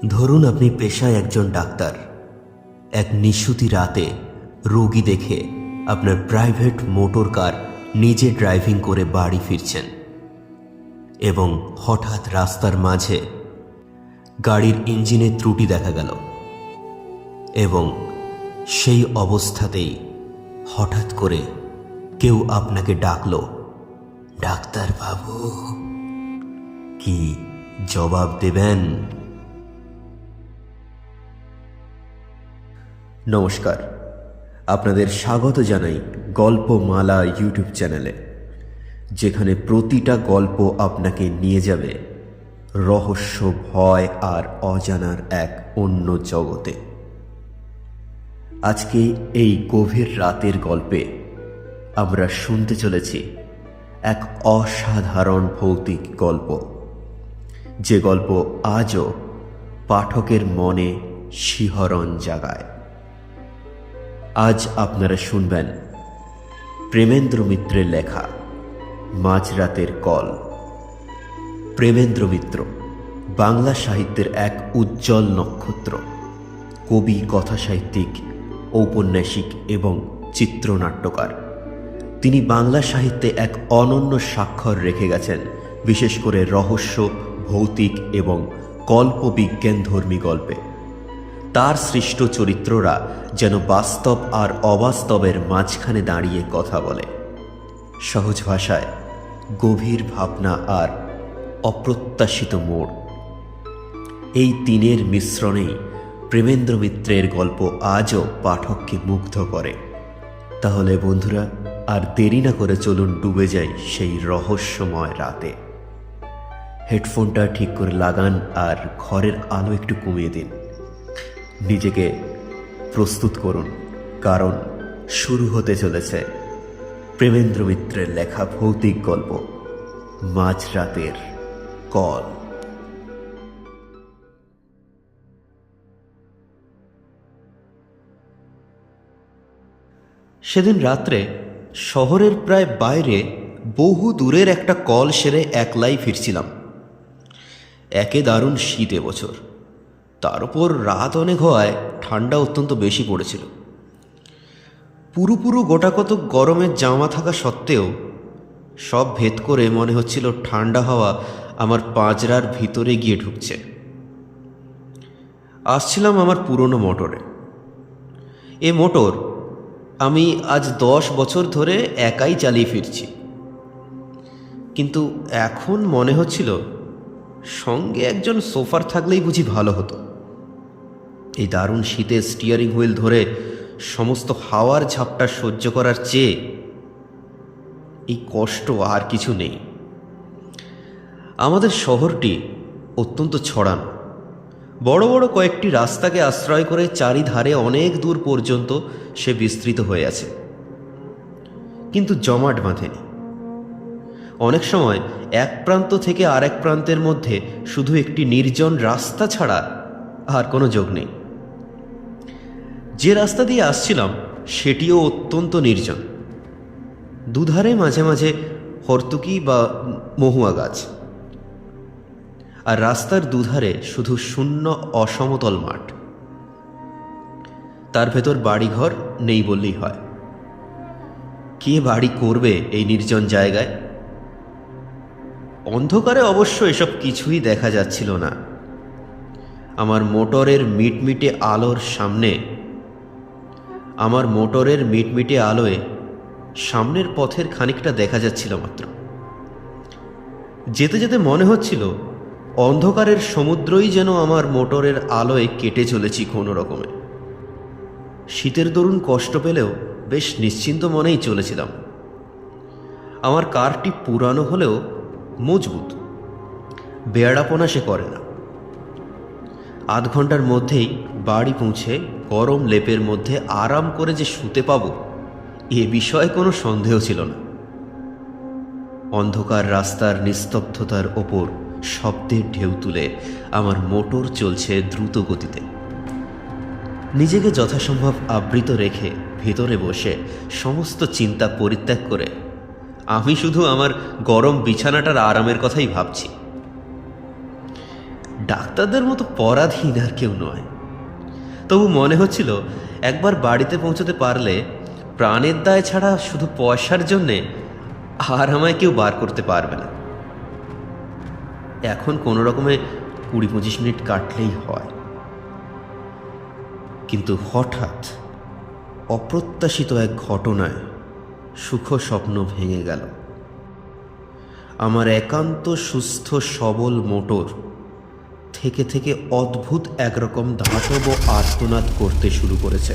ধরুন আপনি পেশায় একজন ডাক্তার। এক নিশুতি রাতে রোগী দেখে আপনার প্রাইভেট মোটর কার নিজে ড্রাইভিং করে বাড়ি ফিরছেন এবং হঠাৎ রাস্তার মাঝে গাড়ির ইঞ্জিনে ত্রুটি দেখা গেল এবং সেই অবস্থাতেই হঠাৎ করে কেউ আপনাকে ডাকলো, ডাক্তার বাবু। কি জবাব দেবেন? নমস্কার, আপনাদের স্বাগত জানাই গল্পমালা ইউটিউব চ্যানেলে, যেখানে প্রতিটা গল্প আপনাকে নিয়ে যাবে রহস্য, ভয় আর অজানার এক অন্য জগতে। আজকে এই গভীর রাতের গল্পে আমরা শুনতে চলেছি এক অসাধারণ ভৌতিক গল্প, যে গল্প আজও পাঠকের মনে শিহরণ জাগায়। আজ আপনারা শুনবেন প্রেমেন্দ্র মিত্রের লেখা মাঝরাতের কল। প্রেমেন্দ্র মিত্র বাংলা সাহিত্যের এক উজ্জ্বল নক্ষত্র, কবি, কথাসাহিত্যিক, ঔপন্যাসিক এবং চিত্রনাট্যকার। তিনি বাংলা সাহিত্যে এক অনন্য স্বাক্ষর রেখে গেছেন, বিশেষ করে রহস্য, ভৌতিক এবং কল্পবিজ্ঞানধর্মী গল্পে। তার সৃষ্ট চরিত্ররা যেন বাস্তব আর অবাস্তবের মাঝখানে দাঁড়িয়ে কথা বলে। সহজ ভাষায় গভীর ভাবনা আর অপ্রত্যাশিত মোড়, এই তিনের মিশ্রণেই প্রেমেন্দ্র মিত্রের গল্প আজও পাঠককে মুগ্ধ করে। তাহলে বন্ধুরা, আর দেরি না করে চলুন ডুবে যাই সেই রহস্যময় রাতে। হেডফোনটা ঠিক করে লাগান আর ঘরের আলো একটু কমিয়ে দিন। নিজেকে প্রস্তুত করুন, কারণ শুরু হতে চলেছে প্রেমেন্দ্র মিত্রের লেখা ভৌতিক গল্প মাঝরাতের কল। সেদিন রাত্রে শহরের প্রায় বাইরে বহু দূরের একটা কল সেরে একলাই ফিরছিলাম। একে দারুণ শীত এবছর, তার উপর রাত অনেক হওয়ায় ঠান্ডা অত্যন্ত বেশি পড়েছিল। পুরো গোটা কত গরমের জামা থাকা সত্ত্বেও সব ভেদ করে মনে হচ্ছিল ঠান্ডা হাওয়া আমার পাঁজরার ভিতরে গিয়ে ঢুকছে। আসছিলাম আমার পুরনো মোটরে। এ মোটর আমি আজ 10 বছর ধরে একাই চালিয়ে ফিরছি, কিন্তু এখন মনে হচ্ছিল সঙ্গে একজন সোফার থাকলেই বুঝি ভালো হতো। এই দারুণ শীতে স্টিয়ারিং হুইল ধরে সমস্ত হাওয়ার ঝাপটা সহ্য করার চেয়ে এই কষ্ট আর কিছু নেই। আমাদের শহরটি অত্যন্ত ছড়ানো, বড় বড় কয়েকটি রাস্তাকে আশ্রয় করে চারিধারে অনেক দূর পর্যন্ত সে বিস্তৃত হয়ে আছে, কিন্তু জমাট বাঁধেনি। অনেক সময় এক প্রান্ত থেকে আরেক প্রান্তের মধ্যে শুধু একটি নির্জন রাস্তা ছাড়া আর কোনো যোগ নেই। যে রাস্তা দিয়ে আসছিলাম সেটিও অত্যন্ত নির্জন। দুধারে মাঝে মাঝে হর্তুকি বা মহুয়া গাছ, আর রাস্তার দুধারে শুধু শূন্য অসমতল মাঠ। তার ভেতর বাড়িঘর নেই বললেই হয়। কে বাড়ি করবে এই নির্জন জায়গায়? অন্ধকারে অবশ্য এসব কিছুই দেখা যাচ্ছিল না। আমার মোটরের মিটমিটে আলোয় সামনের পথের খানিকটা দেখা যাচ্ছিল মাত্র। যেতে যেতে মনে হচ্ছিল অন্ধকারের সমুদ্রই যেন আমার মোটরের আলোয় কেটে চলেছি কোনো রকমে। শীতের দরুন কষ্ট পেলেও বেশ নিশ্চিন্ত মনেই চলেছিলাম। আমার কারটি পুরানো হলেও মজবুত, বেয়াড়াপনা সে করে না। আধ ঘন্টার মধ্যেই বাড়ি পৌঁছে গরম লেপের মধ্যে আরাম করে যে শুতে পাব, এ বিষয়ে কোনো সন্দেহ ছিল না। অন্ধকার রাস্তার নিস্তব্ধতার ওপর শব্দের ঢেউ তুলে আমার মোটর চলছে দ্রুত গতিতে। নিজেকে যথাসম্ভব আবৃত রেখে ভেতরে বসে সমস্ত চিন্তা পরিত্যাগ করে আমি শুধু আমার গরম বিছানাটার আরামের কথাই ভাবছি। ডাক্তারদের মতো পরাধীন আর কেউ নয়। তবু মনে হচ্ছিল একবার বাড়িতে পৌঁছতে পারলে প্রাণের দায় ছাড়া শুধু পয়সার জন্যে আর আমায় কেউ বার করতে পারবে না। এখন কোনো রকমে 20-25 মিনিট কাটলেই হয়। কিন্তু হঠাৎ অপ্রত্যাশিত এক ঘটনায় সুখ স্বপ্ন ভেঙে গেল। আমার একান্ত সুস্থ সবল মোটর থেকে থেকে অদ্ভুত একরকম ধাতব আর্তনাদ করতে শুরু করেছে।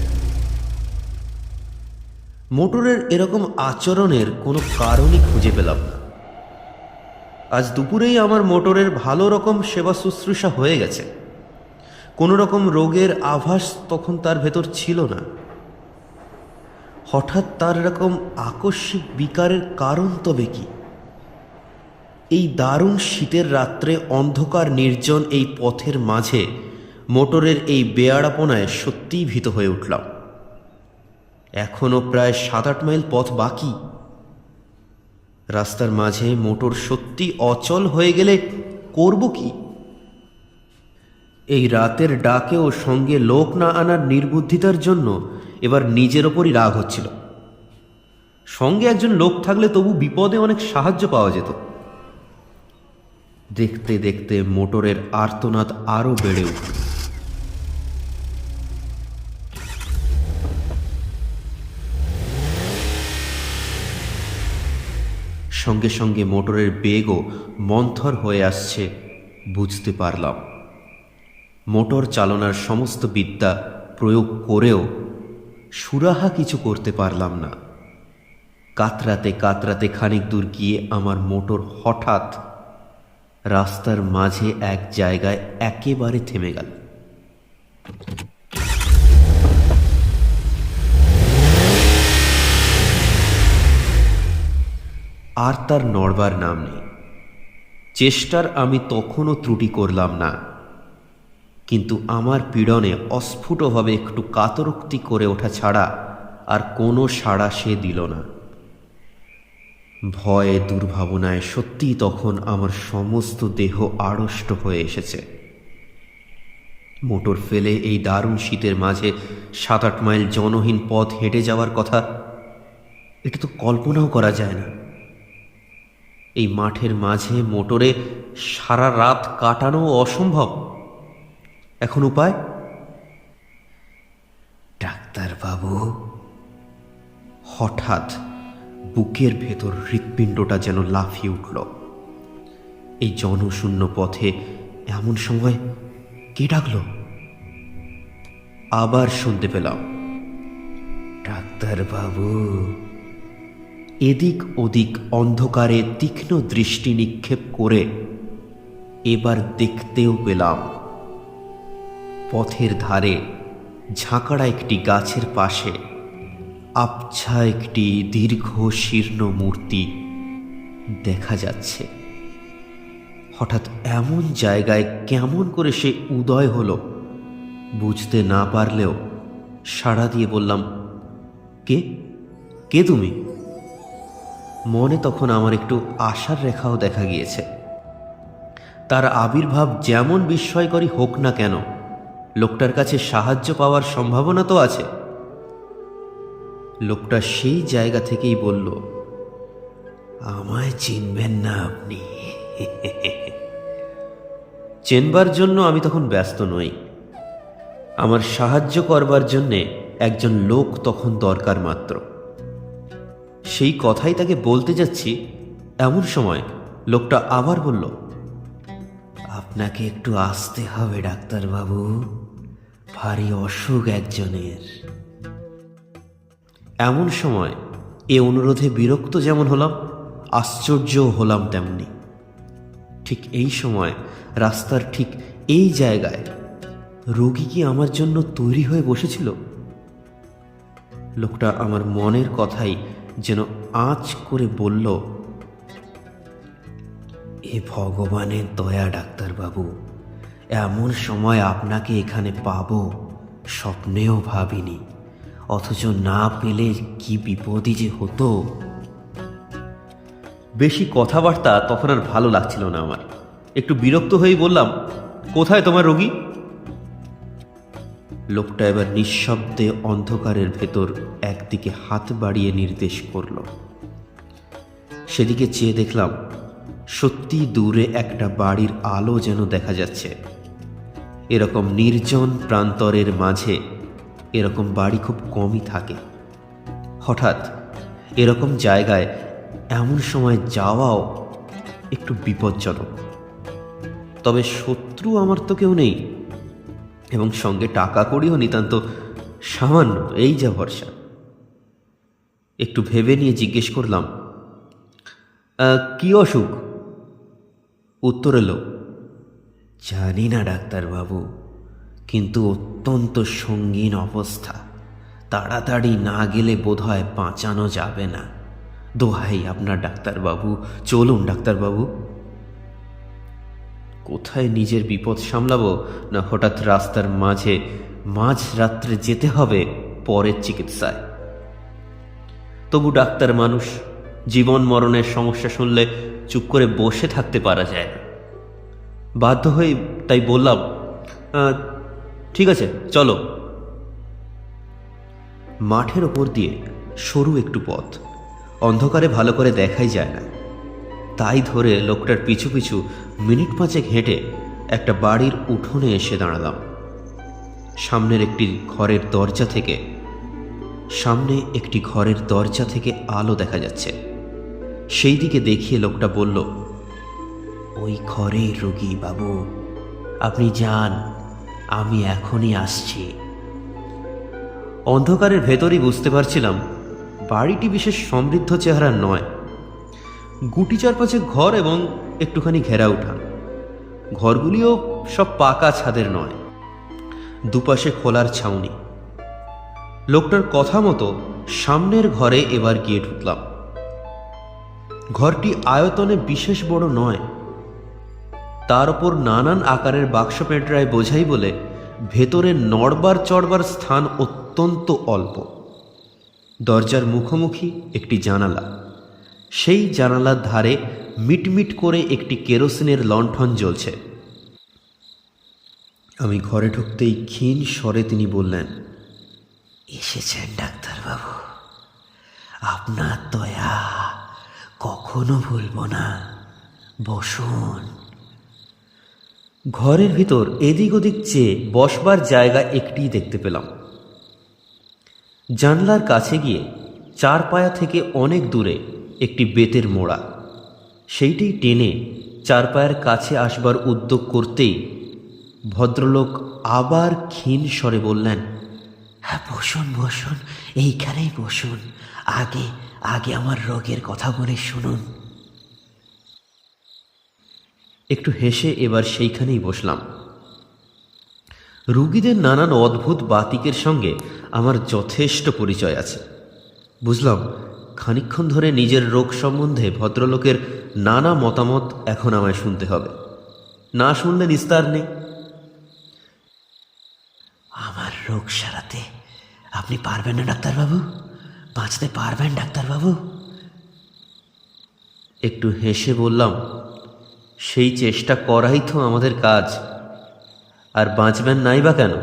মোটরের এরকম আচরণের কোনো কারণই খুঁজে পেলাম না। আজ দুপুরেই আমার মোটরের ভালো রকম সেবা শুশ্রূষা হয়ে গেছে। কোনো রকম রোগের আভাস তখন তার ভেতর ছিল না। হঠাৎ তার এরকম আকস্মিক বিকারের কারণ তবে কি? এই দারুণ শীতের রাত্রে অন্ধকার নির্জন এই পথের মাঝে মোটরের এই বেয়াড়াপনায় সত্যিই ভীত হয়ে উঠলাম। এখনো প্রায় 7-8 মাইল পথ বাকি। রাস্তার মাঝে মোটর সত্যি অচল হয়ে গেলে করব কি? এই রাতের ডাকেও সঙ্গে লোক না আনার নির্বুদ্ধিতার জন্য এবার নিজের ওপরই রাগ হচ্ছিল। সঙ্গে একজন লোক থাকলে তবু বিপদে অনেক সাহায্য পাওয়া যেত। দেখতে দেখতে মোটরের আর্তনাদ আরো বেড়ে উঠল। সঙ্গে সঙ্গে মোটরের বেগও মন্থর হয়ে আসছে বুঝতে পারলাম। মোটর চালনার সমস্ত বিদ্যা প্রয়োগ করেও সুরাহা কিছু করতে পারলাম না। কাতরাতে কাতরাতে খানিক দূর গিয়ে আমার মোটর হঠাৎ রাস্তার মাঝে এক জায়গায় একেবারে থেমে গেল। আর তার নড়বার নাম নেই। চেষ্টার আমি তখনও ত্রুটি করলাম না, কিন্তু আমার পীড়নে অস্ফুটভাবে একটু কাতরোক্তি করে ওঠা ছাড়া আর কোনো সাড়া সে দিল না। ভয়ে দুর্ভাবনায় সত্যিই তখন আমার সমস্ত দেহ আড়ষ্ট হয়ে এসেছে। মোটর ফেলে এই দারুণ শীতের মাঝে 7-8 মাইল জনহীন পথ হেঁটে যাওয়ার কথা, এটা তো কল্পনাও করা যায় না। এই মাঠের মাঝে মোটরে সারা রাত কাটানো অসম্ভব। এখন উপায়? ডাক্তারবাবু, হঠাৎ বুকের ভেতর হৃৎপিণ্ডটা যেন লাফিয়ে উঠল। এই জনশূন্য পথে এমন সময় কে ডাকল? আবার শুনতে পেলাম, ডাক্তারবাবু। এদিক ওদিক অন্ধকারে তীক্ষ্ণ দৃষ্টি নিক্ষেপ করে এবার দেখতেও পেলাম পথের ধারে ঝাঁকড়া একটি গাছের পাশে আবছা একটি দীর্ঘ শীর্ণ মূর্তি দেখা যাচ্ছে। হঠাৎ এমন জায়গায় কেমন করে সে উদয় হলো বুঝতে না পারলেও সাড়া দিয়ে বললাম, কে কে তুমি? মনে তখন আমার একটু আশার রেখাও দেখা গিয়েছে। তার আবির্ভাব যেমন বিস্ময়করী হোক না কেন, লোকটার কাছে সাহায্য পাওয়ার সম্ভাবনা তো আছে। লোকটা সেই জায়গা থেকেই বলল, আমায় চিনবেন না আপনি? চেনবার জন্য আমি তখন ব্যস্ত নই। আমার সাহায্য করবার জন্যে একজন লোক তখন দরকার মাত্র। সেই কথাই তাকে বলতে যাচ্ছি, এমন সময় লোকটা আবার বলল, আপনাকে একটু আসতে হবে ডাক্তারবাবু, ভারী অসুখ একজনের। এমন সময় এ অনুরোধে বিরক্ত যেমন হলাম, আশ্চর্যও হলাম তেমনি। ঠিক এই সময় রাস্তার ঠিক এই জায়গায় রোগী কি আমার জন্য তৈরি হয়ে বসেছিল? লোকটা আমার মনের কথাই যেন আঁচ করে বলল, এ ভগবানের দয়া ডাক্তারবাবু, এমন সময় আপনাকে এখানে পাবো স্বপ্নেও ভাবিনি, অথচ না পেলে কি বিপদই যে হতো। বেশি কথাবার্তা তখন আর ভালো লাগছিল না আমার। একটু বিরক্ত হয়ে বললাম, কোথায় তোমার রোগী? লোকটা এবার নিঃশব্দে অন্ধকারের ভেতর একদিকে হাত বাড়িয়ে নির্দেশ করল। সেদিকে চেয়ে দেখলাম সত্যি দূরে একটা বাড়ির আলো যেন দেখা যাচ্ছে। এরকম নির্জন প্রান্তরের মাঝে এরকম বাড়ি খুব কমই থাকে। হঠাৎ এরকম জায়গায় এমন সময় যাওয়াও একটু বিপজ্জনক। তবে শত্রু আমার তো কেউ নেই, এবং সঙ্গে টাকা কড়িও নিতান্ত সামান্য, এই যা ভরসা। একটু ভেবে নিয়ে জিজ্ঞেস করলাম, কি অসুখ? উত্তর এলো, জানি না ডাক্তারবাবু, কিন্তু অত্যন্ত সঙ্গীন অবস্থা। তাড়াতাড়ি না গেলে বোধহয় বাঁচানো যাবে না। দোহাই আপনার ডাক্তারবাবু, চলুন ডাক্তারবাবু। কোথায় নিজের বিপদ সামলাবো, না হঠাৎ রাস্তার মাঝে মাঝ রাত্রে যেতে হবে পরের চিকিৎসায়। তবু ডাক্তার মানুষ, জীবন মরণের সমস্যা শুনলে চুপ করে বসে থাকতে পারা যায় না। বাধ্য হয়ে তাই বললাম, ঠিক আছে চলো। মাঠের ওপর দিয়ে সরু একটু পথ, অন্ধকারে ভালো করে দেখাই যায় না। তাই ধরে লোকটার পিছু পিছু মিনিট পাঁচেক হেঁটে একটা বাড়ির উঠোনে এসে দাঁড়ালাম। সামনে একটি ঘরের দরজা থেকে আলো দেখা যাচ্ছে। সেই দিকে দেখিয়ে লোকটা বলল, ওই ঘরেই রোগী বাবু, আপনি যান, আমি এখনই আসছি। অন্ধকারের ভেতরই বুঝতে পারছিলাম বাড়িটি বিশেষ সমৃদ্ধ চেহারার নয়। গুটি চারপাশে ঘর এবং একটুখানি ঘেরা উঠান। ঘরগুলিও সব পাকা ছাদের নয়, দুপাশে খোলার ছাউনি। লোকটার কথা মতো সামনের ঘরে এবার গিয়ে ঢুকলাম। ঘরটি আয়তনে বিশেষ বড় নয়, তার উপর নানান আকারের বাক্স পেটরায় বোঝাই বলে ভেতরে নড়বার চড়বার স্থান অত্যন্ত অল্প। দরজার মুখোমুখি একটি জানালা, সেই জানালার ধারে মিটমিট করে একটি কেরোসিনের লণ্ঠন জ্বলছে। আমি ঘরে ঢুকতেই ক্ষীণ স্বরে তিনি বললেন, এসেছেন ডাক্তারবাবু, আপনার দয়া কখনো ভুলব না, বসুন। ঘরের ভিতর এদিক ওদিক চেয়ে বসবার জায়গা একটিই দেখতে পেলাম। জানলার কাছে গিয়ে চার পায়া থেকে অনেক দূরে একটি বেতের মোড়া, সেইটি টেনে চার পায়ের কাছে আসবার উদ্যোগ করতেই ভদ্রলোক আবার ক্ষীণ স্বরে বললেন, হ্যাঁ বসুন বসুন, এইখানেই বসুন, আগে আগে আমার রোগের কথা বলে শুনুন। একটু হেসে এবার সেইখানেই বসলাম। রুগীদের নানান অদ্ভুত বাতিকের সঙ্গে আমার যথেষ্ট পরিচয় আছে। বুঝলাম খানিকক্ষণ ধরে নিজের রোগ সম্বন্ধে ভদ্রলোকের নানা মতামত এখন আমায় শুনতে হবে, না শুনলে নিস্তার নেই। আমার রোগ সারাতে আপনি পারবেন না ডাক্তারবাবু? বাঁচতে পারবেন ডাক্তারবাবু? একটু হেসে বললাম, সেই চেষ্টা করাই তো আমাদের কাজ, আর বাঁচবেন নাই বা কেন?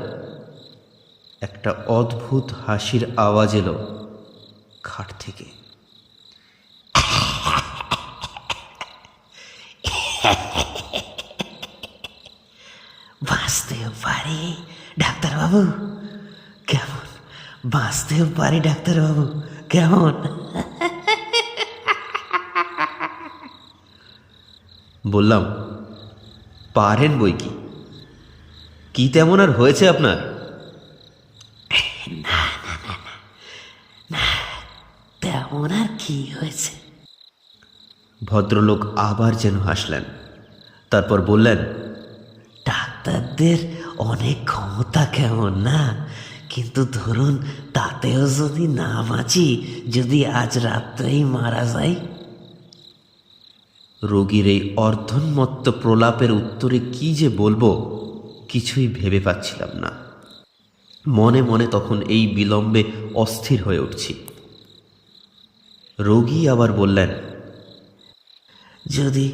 একটা অদ্ভুত হাসির আওয়াজ এলো খাট থেকে। বাঁচতেও পারি ডাক্তারবাবু, কেমন? বাঁচতেও পারি ডাক্তারবাবু, কেমন? বললাম, পারেন বই কি, কি তেমন আর হয়েছে আপনার? না না না না, তেমন আর কি হয়েছে? ভদ্রলোক আবার যেন হাসলেন, তারপর বললেন, ডাক্তারদের অনেক ক্ষমতা কেমন না, কিন্তু ধরুন তাতেও যদি না বাঁচি, যদি আজ রাত্রেই মারা যাই। রোগীর এই অর্ধন্মত্ত প্রলাপের উত্তরে কি যে বলবো কিছুই ভেবে পাচ্ছিলাম না। মনে মনে তখন এই বিলম্বে অস্থির হয়ে উঠছি। রোগী আবার বললেন, যদি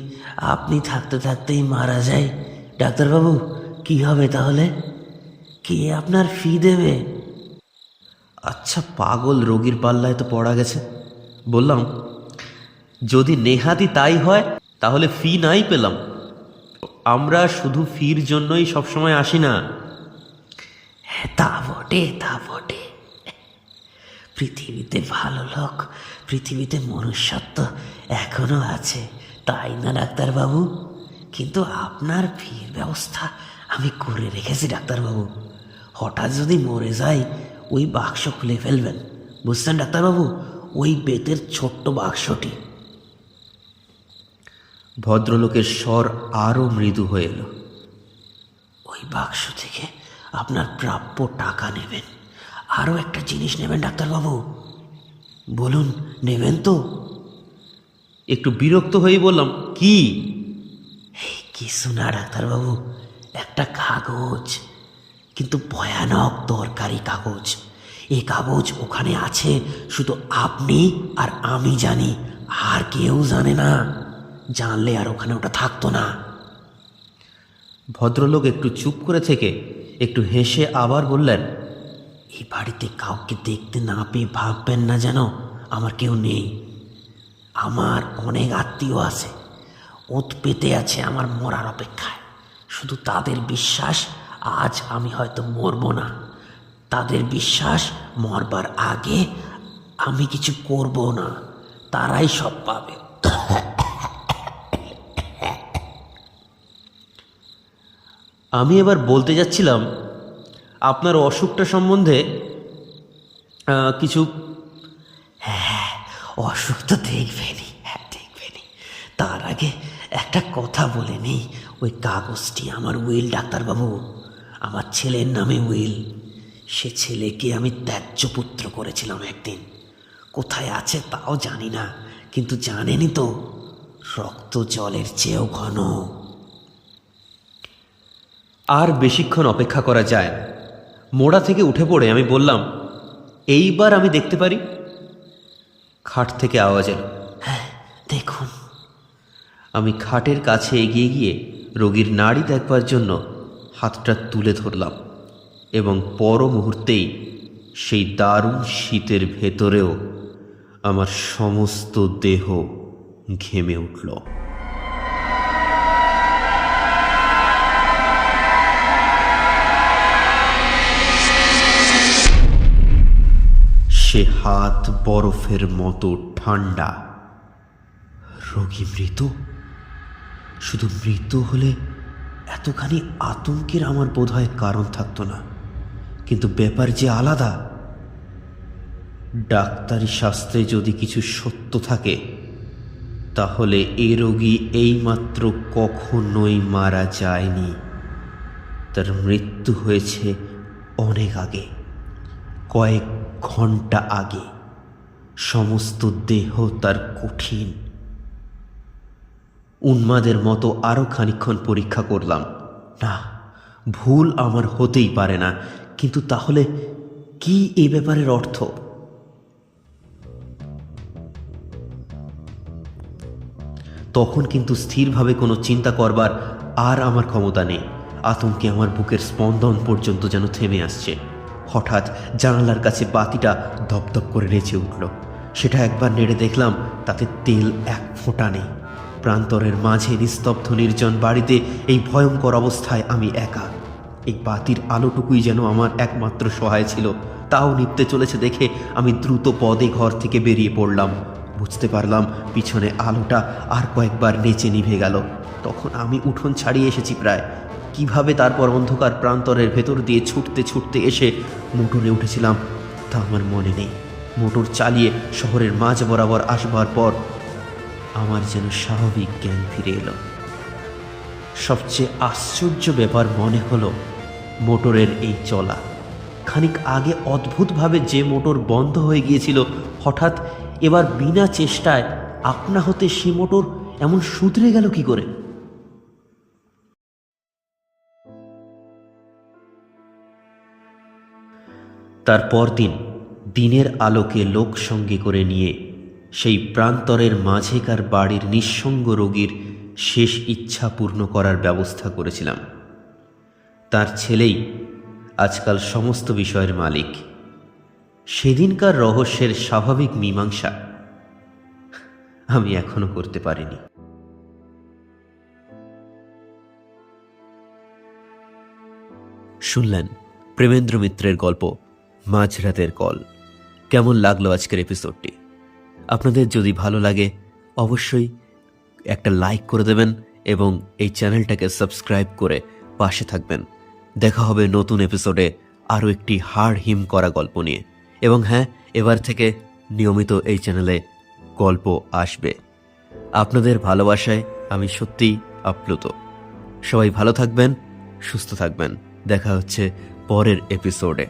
আপনি থাকতে থাকতেই মারা যায় ডাক্তারবাবু, কি হবে তাহলে? কে আপনার ফি দেবে? আচ্ছা, পাগল রোগীর পাল্লায় তো পড়া গেছে। বললাম, যদি নেহাতি তাই হয় তাহলে ফি নাই পেলাম। আমরা শুধু ফির জন্যই সবসময় আসি না। হ্যাঁ, তা বটে, তা বটে। পৃথিবীতে ভালো লোক, পৃথিবীতে মনুষ্যত্ব এখনো আছে, তাই না ডাক্তারবাবু? কিন্তু আপনার ফির ব্যবস্থা আমি করে রেখেছি ডাক্তারবাবু। হঠাৎ যদি মরে যাই, ওই বাক্স খুলে ফেলবেন, বুঝছেন ডাক্তারবাবু? ওই বেতের ছোট্ট বাক্সটি। ভদ্রলোকের স্বর আরও মৃদু হয়ে এলো। ওই বাক্স থেকে আপনার প্রাপ্য টাকা নেবেন, আরও একটা জিনিস নেবেন ডাক্তারবাবু। বলুন, নেবেন তো? একটু বিরক্ত হয়ে বললাম, কি? এই কিছু না ডাক্তারবাবু, একটা কাগজ, কিন্তু ভয়ানক দরকারি কাগজ। এই কাগজ ওখানে আছে, শুধু আপনি আর আমি জানি, আর কেউ জানে না। জানলে আর ওখানে ওটা থাকতো না। ভদ্রলোক একটু চুপ করে থেকে একটু হেসে আবার বললেন, এই বাড়িতে কাউকে দেখতে না পেয়ে ভাববেন না যেন আমার কেউ নেই। আমার অনেক আত্মীয় আছে, ওত পেতে আছে আমার মরার অপেক্ষায়। শুধু তাদের বিশ্বাস আজ আমি হয়তো মরব না। তাদের বিশ্বাস মরবার আগে আমি কিছু করব না, তারাই সব পাবে। আমি এবার বলতে যাচ্ছিলাম, আপনার অসুখটা সম্বন্ধে কিছু। হ্যাঁ, অসুখ তো দেখবেনি, হ্যাঁ দেখবেনি। তার আগে একটা কথা বলে নেই। ওই কাগজটি আমার উইল ডাক্তারবাবু, আমার ছেলের নামে উইল। সে ছেলেকে আমি ত্যায্য পুত্র করেছিলাম একদিন। কোথায় আছে তাও জানি না, কিন্তু জানেনই তো, রক্ত জলের চেয়েও ঘন। আর বেশিক্ষণ অপেক্ষা করা যায় না। মোড়া থেকে উঠে পড়ে আমি বললাম, এইবার আমি দেখতে পারি? খাট থেকে আওয়াজ এলো, হ্যাঁ দেখুন। আমি খাটের কাছে এগিয়ে গিয়ে রোগীর নাড়ি দেখবার জন্য হাতটা তুলে ধরলাম, এবং পর মুহূর্তেই সেই দারুণ শীতের ভেতরেও আমার সমস্ত দেহ ঘেমে উঠল। সে হাত বরফের মতো ঠান্ডা। রোগী মৃত? শুধু মৃত হলে এতখানি আতঙ্কের আমার বোধহয় কারণ থাকতো না, কিন্তু ব্যাপার যে আলাদা। ডাক্তারি শাস্ত্রে যদি কিছু সত্য থাকে, তাহলে এ রোগী এইমাত্র কখনোই মারা যায়নি। তার মৃত্যু হয়েছে অনেক আগে, কয়েক ঘন্টা আগে। সমস্ত দেহ তার কঠিন। উন্মাদের মতো আরও খানিকক্ষণ পরীক্ষা করলাম। না, ভুল আমার হতেই পারে না। কিন্তু তাহলে কি এই ব্যাপারের অর্থ? তখন কিন্তু স্থিরভাবে কোনো চিন্তা করবার আর আমার ক্ষমতা নেই। আতঙ্কে আমার বুকের স্পন্দন পর্যন্ত যেন থেমে আসছে। হঠাৎ জানালার কাছে বাতিটা ধপধপ করে নেচে উঠল। সেটা একবার নেড়ে দেখলাম, তাতে তেল এক ফোঁটা নেই। প্রান্তরের মাঝে নিস্তব্ধ নির্জন বাড়িতে এই ভয়ঙ্কর অবস্থায় আমি একা। এই বাতির আলোটুকুই যেন আমার একমাত্র সহায় ছিল। তাও নিভতে চলেছে দেখে আমি দ্রুত পদে ঘর থেকে বেরিয়ে পড়লাম। বুঝতে পারলাম পিছনে আলোটা আর কয়েকবার নেচে নিভে গেল। তখন আমি উঠোন ছাড়িয়ে এসেছি প্রায়। কিভাবে তারপর অন্ধকার প্রান্তরের ভেতর দিয়ে ছুটতে ছুটতে এসে মোটরে উঠেছিলাম তা আমার মনে নেই। মোটর চালিয়ে শহরের মাঝ বরাবর আসবার পর আমার যেন স্বাভাবিক জ্ঞান ফিরে এলো। সবচেয়ে আশ্চর্য ব্যাপার মনে হলো মোটরের এই চলা। খানিক আগে অদ্ভুতভাবে যে মোটর বন্ধ হয়ে গিয়েছিল, হঠাৎ এবার বিনা চেষ্টায় আপনা হতে সে মোটর এমন শুধরে গেল কি করে? তারপর দিনের আলোকে লোক সঙ্গে করে নিয়ে সেই প্রান্তরের মাঝেকার বাড়ির নিঃসঙ্গ রোগীর শেষ ইচ্ছা পূর্ণ করার ব্যবস্থা করেছিলাম। তার ছেলেই আজকাল সমস্ত বিষয়ের মালিক। সেদিনকার রহস্যের স্বাভাবিক মীমাংসা আমি এখনো করতে পারিনি। শুনলেন প্রেমেন্দ্র মিত্রের গল্প মাঝরাতের কল। কেমন লাগলো আজকের এপিসোডটি? আপনাদের যদি ভালো লাগে অবশ্যই একটা লাইক করে দেবেন এবং এই চ্যানেলটাকে সাবস্ক্রাইব করে পাশে থাকবেন। দেখা হবে নতুন এপিসোডে আরও একটি হাড় হিম করা গল্প নিয়ে। এবং হ্যাঁ, এবার থেকে নিয়মিত এই চ্যানেলে গল্প আসবে। আপনাদের ভালোবাসায় আমি সত্যিই আপ্লুত। সবাই ভালো থাকবেন, সুস্থ থাকবেন। দেখা হচ্ছে পরের এপিসোডে।